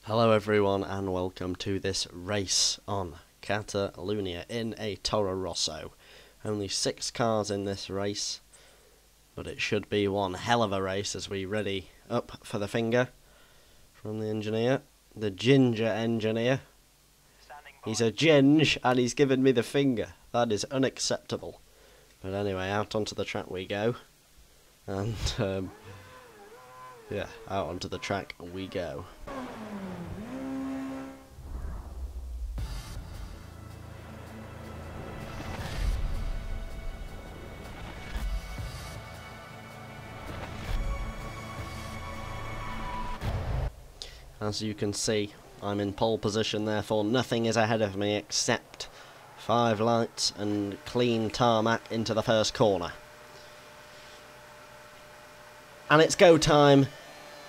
Hello everyone and welcome to this race on Catalunya in a Toro Rosso. Only 6 cars in this race, but it should be one hell of a race as we ready up for the finger from the engineer, the ginger engineer. He's a ginge and he's given me the finger. That is unacceptable. But anyway, out onto the track we go. And yeah, out onto the track we go. As you can see, I'm in pole position, therefore nothing is ahead of me except 5 lights and clean tarmac into the first corner. And it's go time,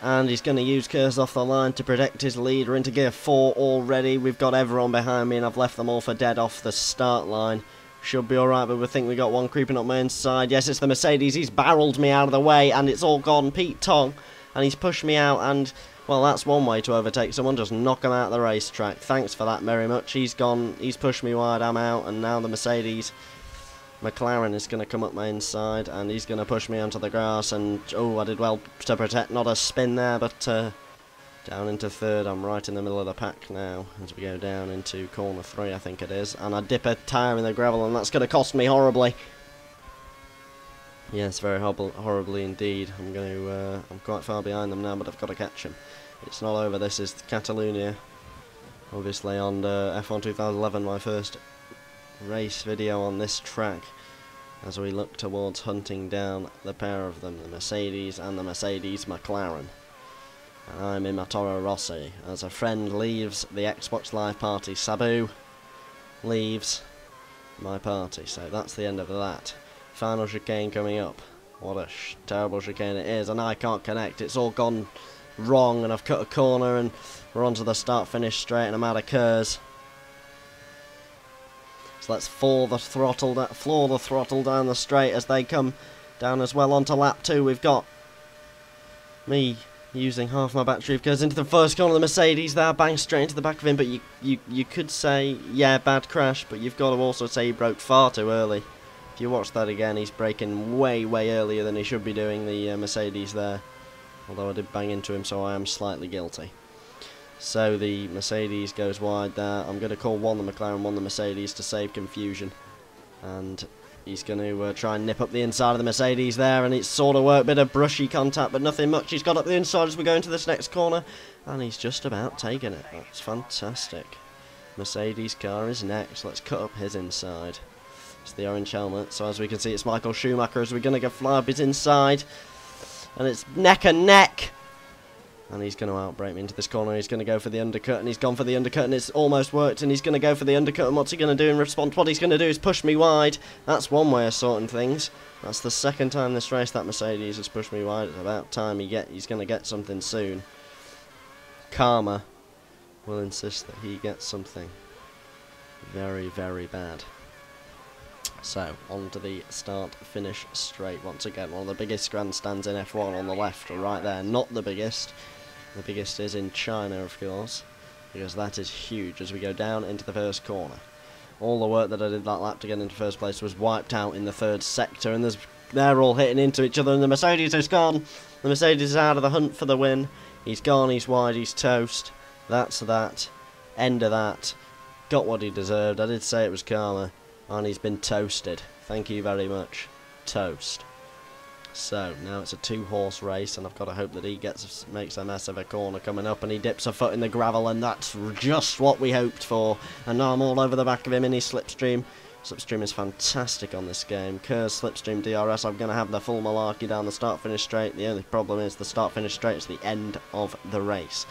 and he's going to use Kers off the line to protect his lead. We're into gear 4 already. We've got everyone behind me and I've left them all for dead off the start line. Should be alright, but we think we got one creeping up my inside. Yes, it's the Mercedes. He's barreled me out of the way and it's all gone Pete Tong. And he's pushed me out and, well, that's one way to overtake someone. Just knock him out of the racetrack. Thanks for that very much. He's gone. He's pushed me wide. I'm out. And now the Mercedes McLaren is going to come up my inside. And he's going to push me onto the grass. And, oh, I did well to protect. Not a spin there, but down into third. I'm right in the middle of the pack now. As we go down into corner 3, I think it is. And I dip a tyre in the gravel. And that's going to cost me horribly. Yes, very horribly indeed. I'm quite far behind them now, but I've got to catch him. It's not over. This is Catalunya, obviously on F1 2011, my first race video on this track, as we look towards hunting down the pair of them, the Mercedes and the Mercedes McLaren. And I'm in my Toro Rosso as a friend leaves the Xbox Live party. Sabu leaves my party, so that's the end of that. Final chicane coming up. What a terrible chicane it is, and I can't connect. It's all gone wrong, and I've cut a corner, and we're onto the start-finish straight, and I'm out of Kers. So let's floor the throttle down the straight as they come down as well. Onto lap 2, we've got me using half my battery of Kers into the first corner of the Mercedes there, bang straight into the back of him. But you could say, yeah, bad crash, but you've got to also say he broke far too early. If you watch that again, he's braking way earlier than he should be doing, the Mercedes there. Although I did bang into him, so I am slightly guilty. So the Mercedes goes wide there. I'm going to call one the McLaren, one the Mercedes to save confusion. And he's going to try and nip up the inside of the Mercedes there, and it's sort of worked. Bit of brushy contact, but nothing much. He's got up the inside as we go into this next corner, and he's just about taken it. That's fantastic. Mercedes car is next. Let's cut up his inside. It's the orange helmet, so as we can see it's Michael Schumacher as we're going to go fly up his inside, and it's neck and neck, and he's going to outbrake me into this corner. He's going to go for the undercut, and he's gone for the undercut, and it's almost worked, and he's going to go for the undercut, and what's he going to do in response? What he's going to do is push me wide. That's one way of sorting things. That's the second time this race that Mercedes has pushed me wide. It's about time he's going to get something soon. Karma will insist that he gets something very bad. So, on to the start-finish straight once again. One of the biggest grandstands in F1 on the left, right there. Not the biggest. The biggest is in China, of course, because that is huge as we go down into the first corner. All the work that I did that lap to get into first place was wiped out in the third sector, and they're all hitting into each other, and the Mercedes is gone. The Mercedes is out of the hunt for the win. He's gone, he's wide, he's toast. That's that. End of that. Got what he deserved. I did say it was karma. And he's been toasted. Thank you very much. Toast. So, now it's a 2-horse race, and I've got to hope that he makes a mess of a corner coming up, and he dips a foot in the gravel, and that's just what we hoped for. And now I'm all over the back of him in his slipstream. Slipstream is fantastic on this game. Kers Slipstream DRS, I'm going to have the full malarkey down the start-finish straight. The only problem is the start-finish straight is the end of the race.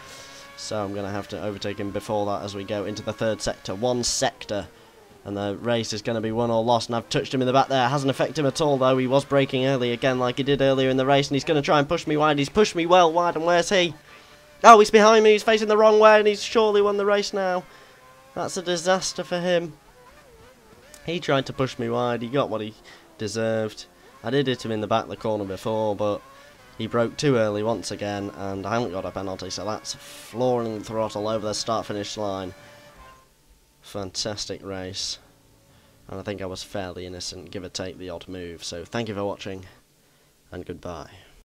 So I'm going to have to overtake him before that as we go into the third sector. One sector. And the race is going to be won or lost, and I've touched him in the back there. Hasn't affected him at all, though. He was braking early again like he did earlier in the race, and he's going to try and push me wide. He's pushed me well wide, and where's he? Oh, he's behind me. He's facing the wrong way, and he's surely won the race now. That's a disaster for him. He tried to push me wide. He got what he deserved. I did hit him in the back of the corner before, but He broke too early once again, and I haven't got a penalty, so that's flooring the throttle over the start-finish line. Fantastic race. And I think I was fairly innocent, give or take the odd move. So thank you for watching, and goodbye.